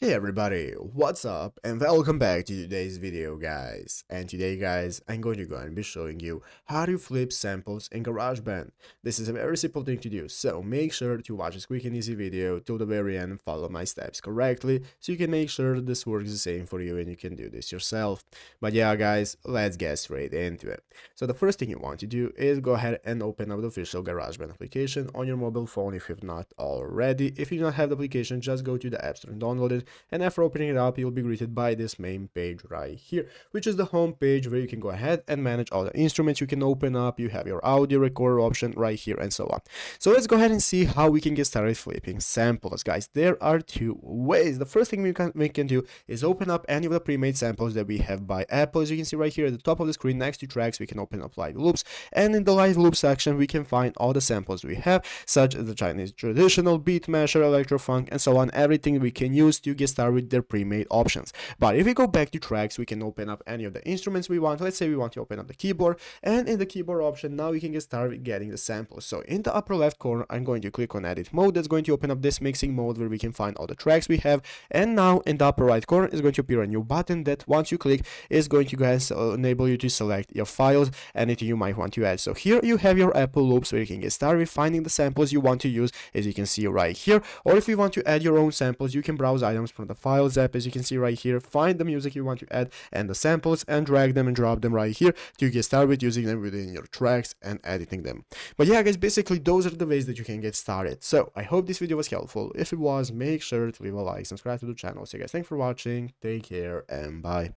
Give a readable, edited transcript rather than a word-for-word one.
Hey everybody, what's up and welcome back to today's video guys. And today guys, I'm going to go and be showing you how to flip samples in GarageBand. This is a very simple thing to do, so make sure to watch this quick and easy video till the very end and follow my steps correctly so you can make sure this works the same for you and you can do this yourself. But yeah guys, let's get straight into it. So the first thing you want to do is go ahead and open up the official GarageBand application on your mobile phone if you've not already. If you do not have the application, just go to the App Store and download it. And after opening it up, you'll be greeted by this main page right here, which is the home page where you can go ahead and manage all the instruments you can open up. You have your audio recorder option right here and so on. So let's go ahead and see how we can get started flipping samples, guys. There are two ways. The first thing we can do is open up any of the pre-made samples that we have by Apple. As you can see right here at the top of the screen next to tracks, we can open up live loops, and in the live loop section we can find all the samples we have, such as the Chinese traditional, beat masher, electro funk, and so on. Everything we can use to get started with their pre-made options. But if we go back to tracks, we can open up any of the instruments we want. Let's say we want to open up the keyboard, and in the keyboard option now we can get started getting the samples. So in the upper left corner, I'm going to click on edit mode. That's going to open up this mixing mode where we can find all the tracks we have. And now in the upper right corner is going to appear a new button that once you click is going to guys enable you to select your files, anything you might want to add. So here you have your Apple loops where you can get started with finding the samples you want to use, as you can see right here. Or if you want to add your own samples, you can browse items from the Files app, as you can see right here, find the music you want to add and the samples, and drag them and drop them right here to get started with using them within your tracks and editing them. But yeah guys, basically those are the ways that you can get started. So I hope this video was helpful. If it was, make sure to leave a like, subscribe to the channel. So guys, thanks for watching, take care, and bye.